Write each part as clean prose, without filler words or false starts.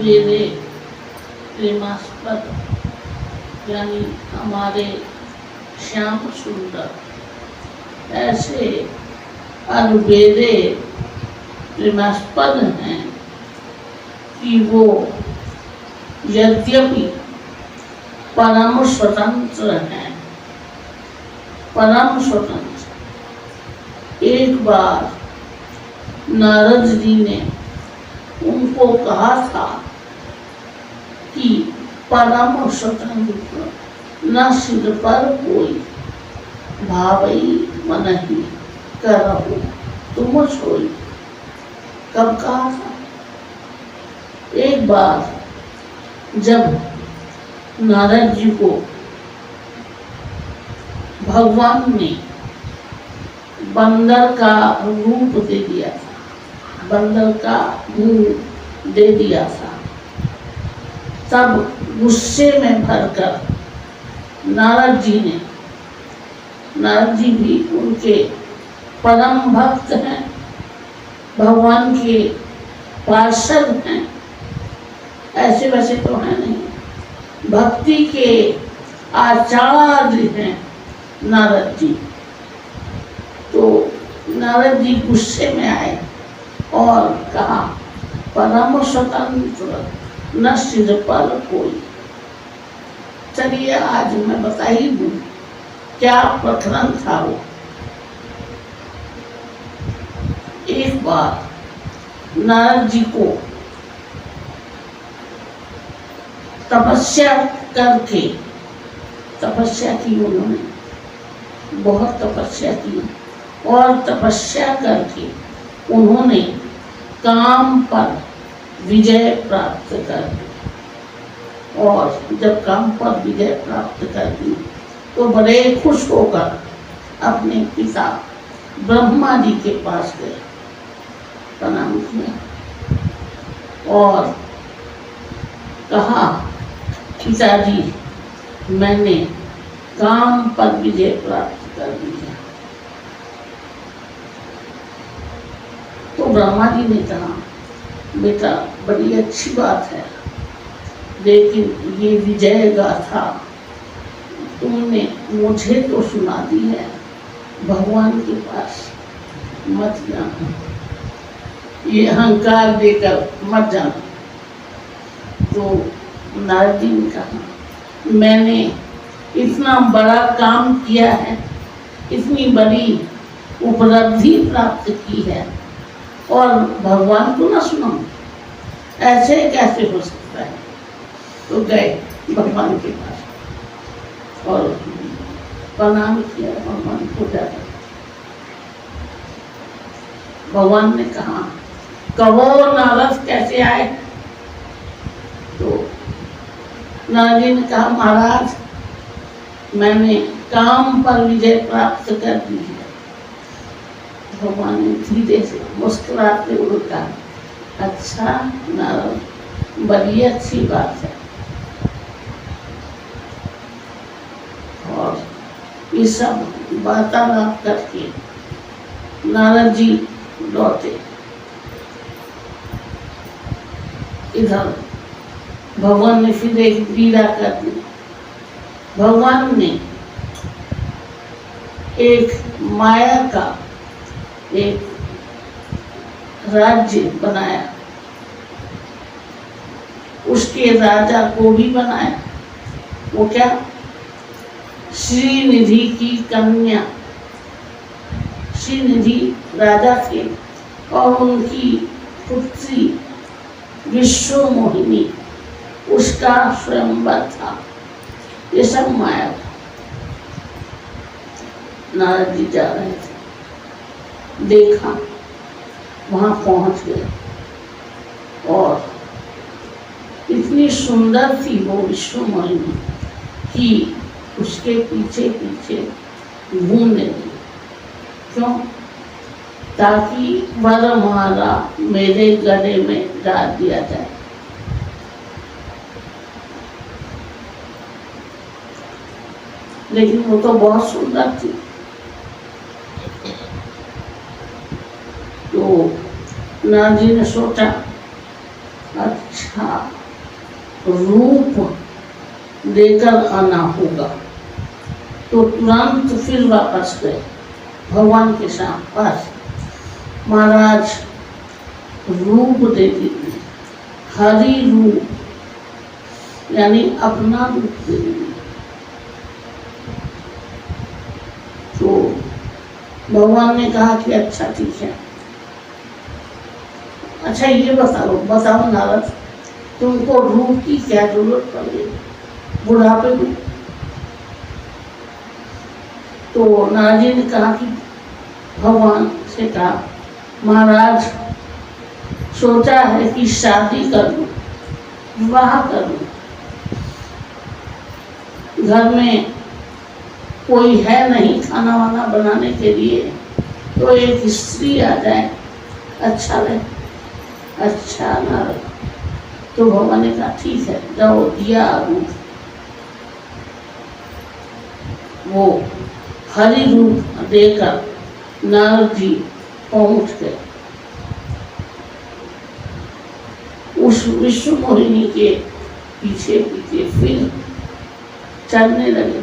मेरे प्रेमास्पद यानी हमारे श्याम सुंदर ऐसे अलबेले प्रेमास्पद हैं कि वो यद्यपि परम स्वतंत्र हैं, परम स्वतंत्र। एक बार नारद जी ने उनको कहा था कि परम स्वतंत्र न सिर पर कोई भावई मनहि करहु तुम सोई। कब कहा था? एक बार जब नारद जी को भगवान ने बंदर का रूप दे दिया था, बंदर का मुंह दे दिया था, तब गुस्से में भरकर नारद जी भी उनके परम भक्त हैं, भगवान के पार्षद हैं, ऐसे वैसे तो है नहीं, भक्ति के आचार्य हैं नारद जी। तो नारद जी गुस्से में आए और कहा परम स्वतंत्र न सिर पर कोई। चलिए आज मैं बता ही दूं क्या प्रकरण था वो। एक बार नारद जी को तपस्या करके, तपस्या की उन्होंने, बहुत तपस्या की और तपस्या करके उन्होंने काम पर विजय प्राप्त कर दी। और जब काम पर विजय प्राप्त कर दी तो बड़े खुश होकर अपने पिता ब्रह्मा जी के पास गए, प्रणाम किया और कहा पिताजी मैंने काम पर विजय प्राप्त कर दी है। तो ब्रह्मा जी ने कहा बेटा बड़ी अच्छी बात है, लेकिन ये विजय गाथा तुमने मुझे तो सुना दी है, भगवान के पास मत जाना, ये अहंकार देकर मत जाना। तो नारद जी ने कहा, मैंने इतना बड़ा काम किया है, इतनी बड़ी उपलब्धि प्राप्त की है, और भगवान को ना सुनाऊं, ऐसे कैसे हो सकता है। तो गए भगवान के पास और प्रणाम किया भगवान को जाकर। भगवान ने कहा, कहो नारद कैसे आए। तो नारद जी ने कहा, महाराज मैंने काम पर विजय प्राप्त कर दी है। भगवान ने धीरे से मुस्कुराते हुए कहा, अच्छा नारद, बड़ी अच्छी बात है। और ये सब वार्तालाप करके नारद जी लौटे। इधर भगवान ने फिर एक लीला कर दी। भगवान ने एक माया का एक राज्य बनाया, उसके राजा को भी बनाया। वो क्या? श्रीनिधि की कन्या। श्रीनिधि राजा थे और उनकी पुत्री विश्व मोहिनी, उसका स्वयंवर था। ये सब माया था। नारद जी जा रहे थे, देखा, वहां पहुंच गए और इतनी सुंदर थी वो विश्व मोहिनी कि उसके पीछे पीछे घूमने लगी। क्यों? ताकि वरमाला मेरे गले में डाल दिया जाए। लेकिन वो तो बहुत सुंदर थी। तो नारद जी ने सोचा, अच्छा रूप लेकर आना होगा। तो तुरंत फिर वापस गए भगवान के पास। महाराज रूप दे दीजिए, हरि रूप, यानी अपना रूप दे दीजिए। तो भगवान ने कहा कि अच्छा ठीक है। अच्छा ये बताओ नारद, तुमको रूप की क्या जरूरत पड़ेगी बुढ़ापे में? तो नारद जी ने कहा कि भगवान से कहा, महाराज सोचा है कि शादी कर लूं, विवाह कर लूं। घर में कोई है नहीं खाना वाना बनाने के लिए, तो एक स्त्री आ जाए, अच्छा रहे। अच्छा नारद। तो भगवान ने कहा ठीक है, जाओ दिया रूप। वो हरि रूप देकर नारद जी पहुंच गए उस विश्व मोहिनी के पीछे पीछे, फिर चलने लगे।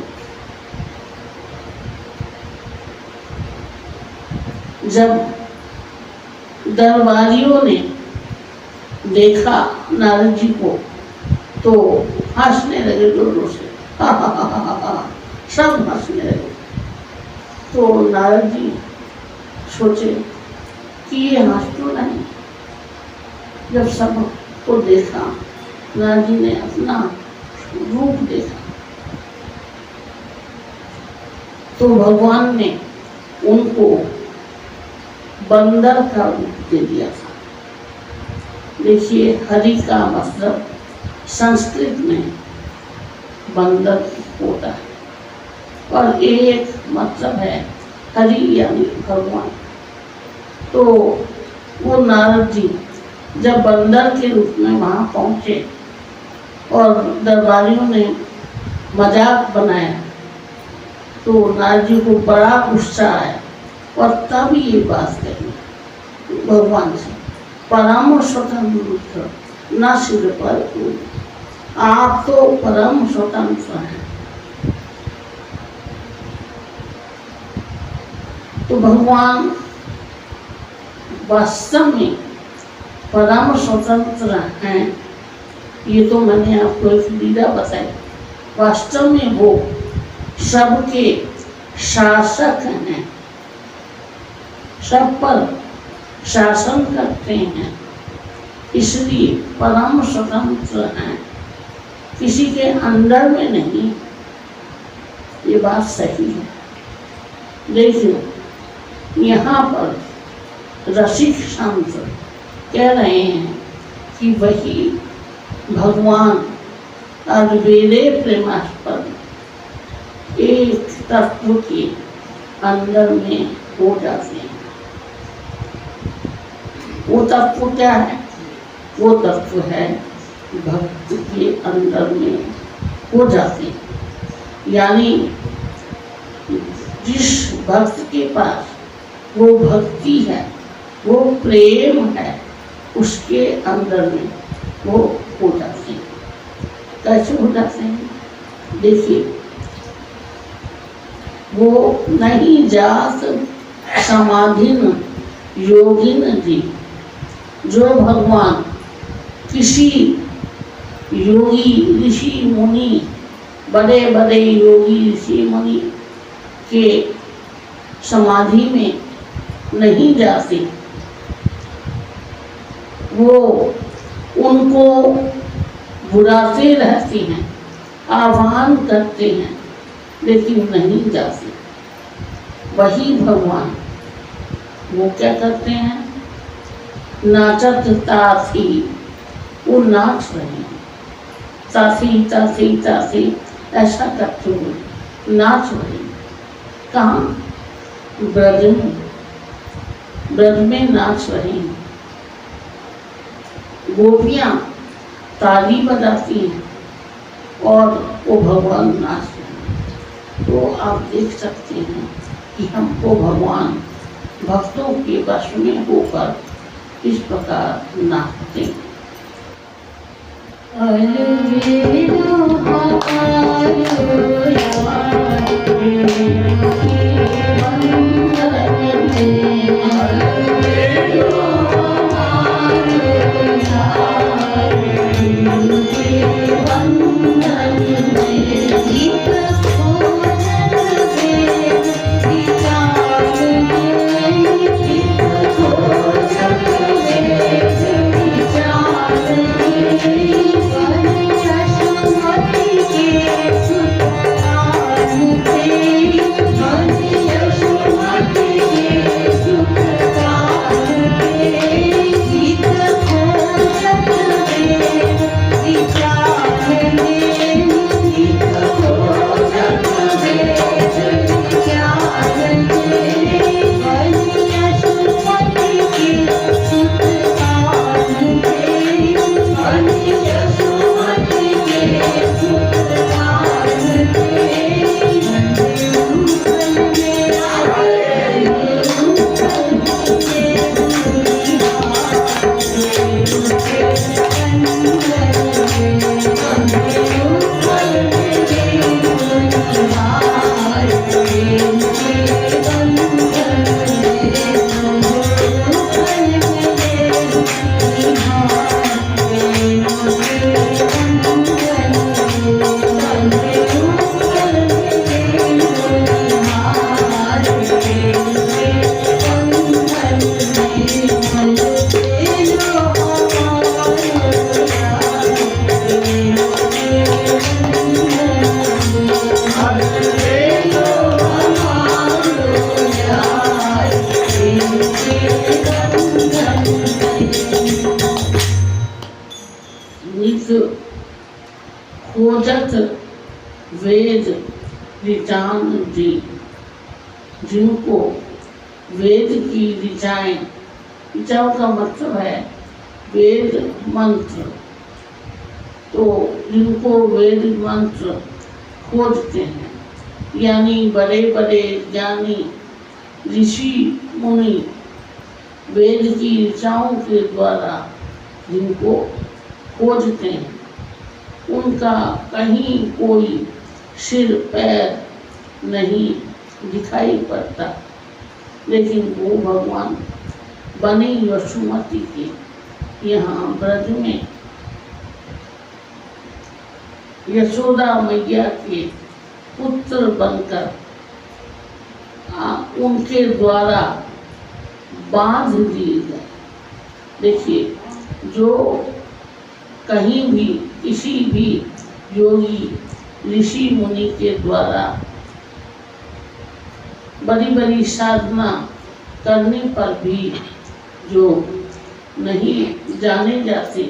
जब दरबारियों ने देखा नारद जी को तो हंसने लगे जोरों से, हा हा हा हा हा, सब हंसने लगे। तो नारद जी सोचे कि ये हंस तो नहीं। जब सब को देखा, नारद जी ने अपना रूप देखा तो भगवान ने उनको बंदर का रूप दे दिया था। देखिए, हरि का मतलब संस्कृत में बंदर होता है और एक मतलब है हरि यानी भगवान। तो वो नारद जी जब बंदर के रूप में वहाँ पहुँचे और दरबारियों ने मजाक बनाया तो नारद जी को बड़ा गुस्सा आया और तब ये बात कही भगवान से, परम स्वतंत्र न सिर पर, आप तो परम स्वतंत्र हैं, तो भगवान वास्तव में परम स्वतंत्र हैं। ये तो मैंने आपको एक लीला बताई। वास्तव में वो सबके शासक हैं, सब पर शासन करते हैं, इसलिए परम स्वतंत्र हैं, किसी के अंडर में नहीं। ये बात सही है। देखिए यहाँ पर रसिक संत कह रहे हैं कि वही भगवान अद्वैत प्रेमास्पद एक तत्व के अंदर में हो जाते हैं। वो तत्व क्या है? वो तत्व है भक्त के अंदर में हो जाते हैं। यानी जिस भक्त के पास वो भक्ति है, वो प्रेम है, उसके अंदर में वो हो जाते हैं। कैसे हो जाते हैं? देखिए, वो नहीं जात समाधिन योगिन जी। जो भगवान किसी योगी ऋषि मुनि, बड़े बड़े योगी ऋषि मुनि के समाधि में नहीं जाते, वो उनको बुलाते रहते हैं, आह्वान करते हैं, लेकिन नहीं जाते। वही भगवान वो क्या करते हैं? नाचत ताथी, वो नाच रहे हैं, ताथी ताथी ताथी ऐसा करते हुए नाच रहे हैं। कहाँ? ब्रज में, ब्रज में नाच रहे हैं। गोपियाँ ताली बजाती हैं और वो भगवान नाच रहे हैं। तो आप देख सकते हैं कि हमको भगवान भक्तों के वश में होकर इस प्रकार नाचते हैं। खोजत वेद ऋचान जी, जिनको वेद की ऋचाएं, ऋचाओं का मतलब है वेद मंत्र, तो जिनको वेद मंत्र खोजते हैं, यानी बड़े बड़े ज्ञानी ऋषि मुनि वेद की ऋचाओं के द्वारा जिनको खोजते हैं, उनका कहीं कोई सिर पैर नहीं दिखाई पड़ता। लेकिन वो भगवान बनी यशोमती के यहाँ ब्रज में यशोदा मैया के पुत्र बनकर उनके द्वारा बांध दिए गए। देखिए, जो कहीं भी किसी भी योगी ऋषि मुनि के द्वारा बड़ी बड़ी साधना करने पर भी जो नहीं जाने जाते,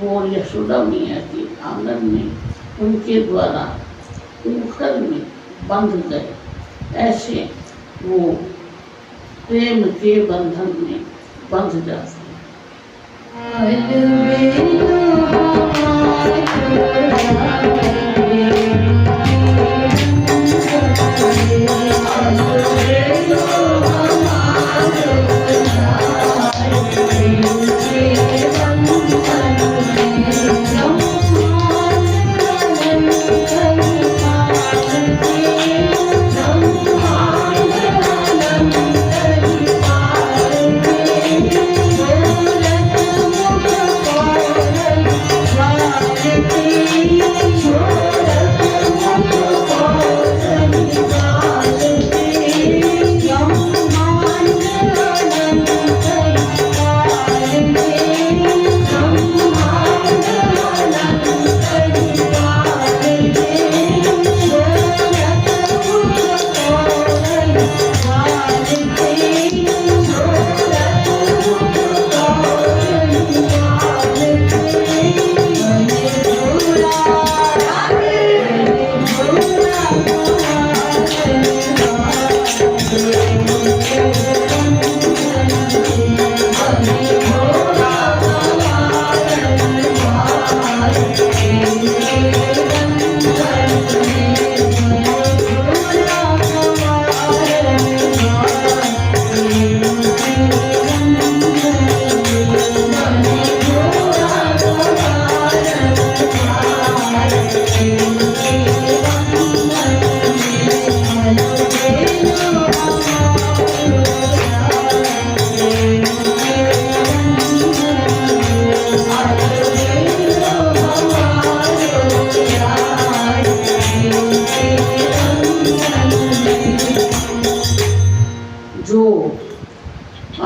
वो यशोदा मैया के आंगन में उनके द्वारा उखल में बंध गए। ऐसे वो प्रेम के बंधन में बंध जाते हैं।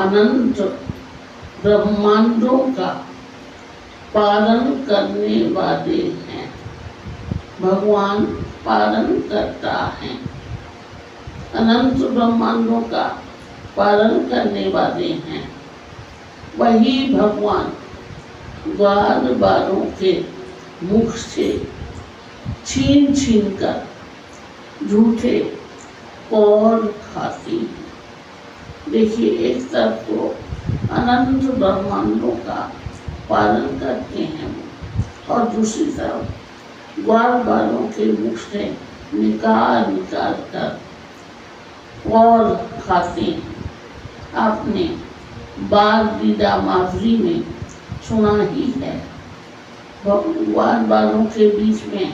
अनंत ब्रह्मांडों का पालन करने वाले हैं। भगवान पालन करता है। अनंत ब्रह्मांडों का पालन करने वाले हैं। वही भगवान ग्वाल बालों के मुख से छीन छीन कर झूठे कौल खाती हैं। देखिए, एक तरफ तो अनंत ब्रह्मांडों का पालन करते हैं और दूसरी तरफ ग्वाल बालों के मुख से निकाल निकाल कर और खाते हैं। आपने बाल लीला माधुरी में सुना ही है, ग्वाल बालों के बीच में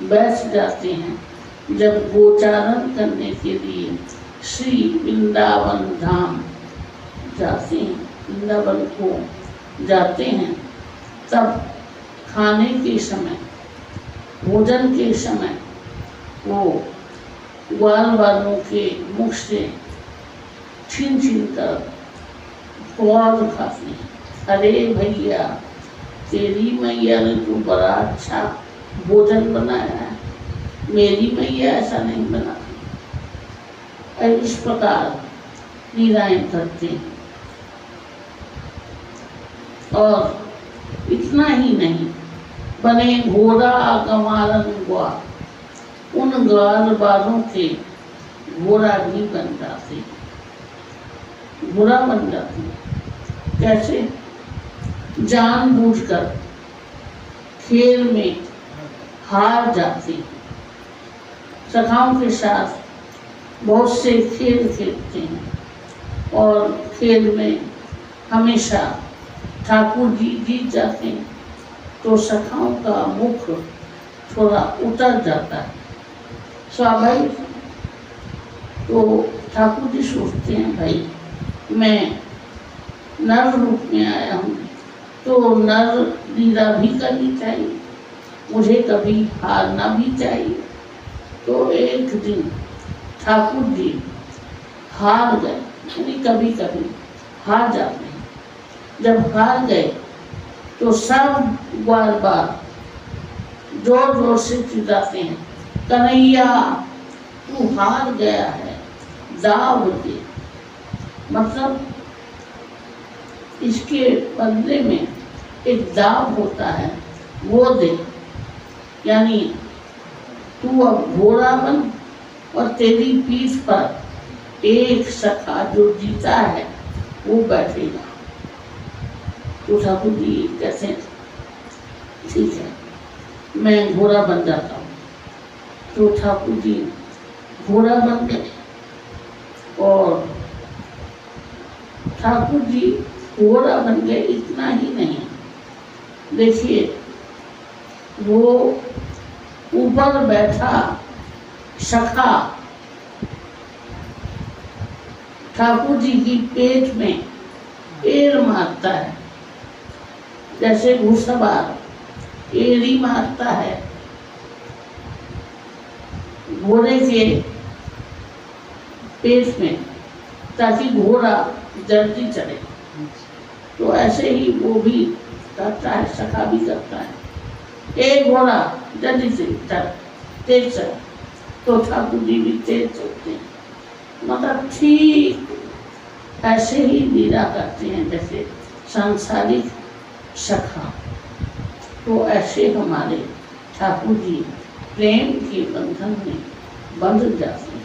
बैठ जाते हैं जब गोचारण करने के लिए श्री वृंदावन धाम जाते हैं, वृंदावन को जाते हैं। तब खाने के समय, भोजन के समय वो ग्वाल बालों के मुख से छीन छीन कर कौल खाते हैं। अरे भैया, तेरी मैया ने तो बड़ा अच्छा भोजन बनाया है, मेरी मैया ऐसा नहीं बनाती। इस प्रकार लीलाएं करते हैं। और इतना ही नहीं, बने घोड़ा गंवारन ग्वाल, उन ग्वाल बालों के घोड़ा भी बन जाते, घोड़ा बन जाते। कैसे? जानबूझकर खेल में हार जाते, सखाओं के साथ बहुत से खेल खेलते हैं और खेल में हमेशा ठाकुर जी जीत जाते हैं, तो सखाओं का मुख थोड़ा उतर जाता है, स्वाभाविक। तो ठाकुर जी सोचते हैं भाई मैं नर रूप में आया हूँ तो नर लीला भी करनी चाहिए, मुझे कभी हारना भी चाहिए। तो एक दिन ठाकुर जी हार गए, यानी कभी कभी हार जाते हैं। जब हार गए तो सब बार बार जोर जोर से चिल्लाते हैं, कन्हैया तू हार गया है, दाव दे। मतलब इसके बदले में एक दाव होता है, वो दे। यानी तू अब घोड़ा बन और तेरी पीठ पर एक सखा जो जीता है वो बैठेगा। तो ठाकुर जी कहते हैं ठीक है मैं घोड़ा बन जाता हूँ। तो ठाकुर जी घोड़ा बन गए और ठाकुर जी घोड़ा बन गए। इतना ही नहीं, देखिए वो ऊपर बैठा सखा ठाकुर जी की पेट में एड़ मारता है, जैसे घुड़सवार एड़ी मारता है घोड़े के पेट में ताकि घोड़ा जल्दी चले। तो ऐसे ही वो भी करता है, सखा भी करता है, एक घोड़ा जल्दी से चल, तेज चल। तो ठाकुर जी भी तेज चलते हैं। मतलब ठीक ऐसे ही लीला करते हैं जैसे सांसारिक सखा। तो ऐसे हमारे ठाकुर जी प्रेम के बंधन में बंध जाते हैं।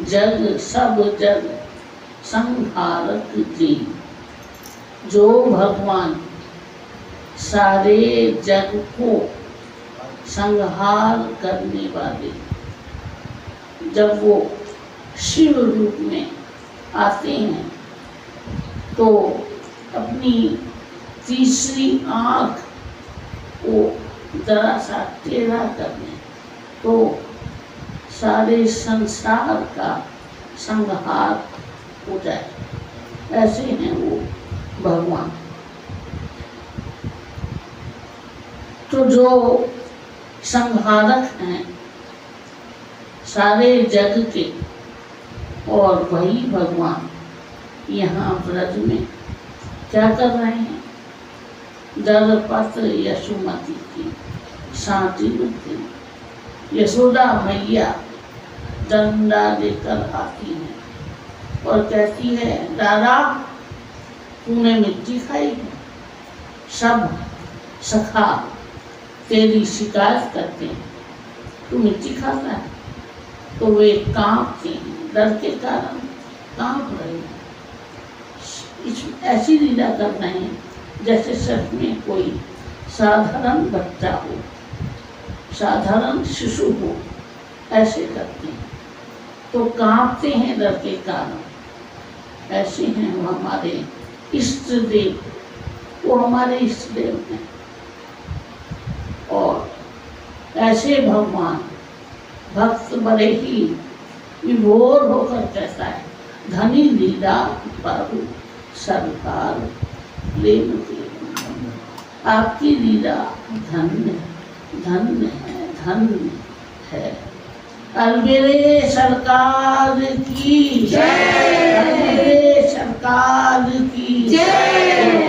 जग सब जग संहारक जी, जो भगवान सारे जग को संहार करने वाले, जब वो शिव रूप में आते हैं तो अपनी तीसरी आँख को जरा सा टेढ़ा करने तो सारे संसार का संहार हो जाए। ऐसे हैं वो भगवान। तो जो संहारक हैं सारे जग के, और वही भगवान यहाँ ब्रज में क्या कर रहे हैं, दलपत्र यशोमती की शांति रूपी यशोदा मैया डंडा लेकर आती है और कहती है दादा तूने मिट्टी खाई है। सब सखा तेरी शिकायत करते हैं, तू मिट्टी खाता है। तो वे कांपते हैं, डर के कारण कांप रहे हैं। ऐसी लीला कर रहे हैं जैसे सच में कोई साधारण बच्चा हो, साधारण शिशु हो, ऐसे करते हैं। तो कांपते हैं डर के कारण। ऐसे हैं वो हमारे इष्ट देव, वो हमारे इष्ट देव हैं। और ऐसे भगवान भक्त बड़े ही विभोर होकर कहता है, धनी लीला प्रभु सरकार प्रेम के। आपकी लीला धन्य धन्य है, धन्य है। अलबेले सरकार की जय, अलबेले सरकार की जय।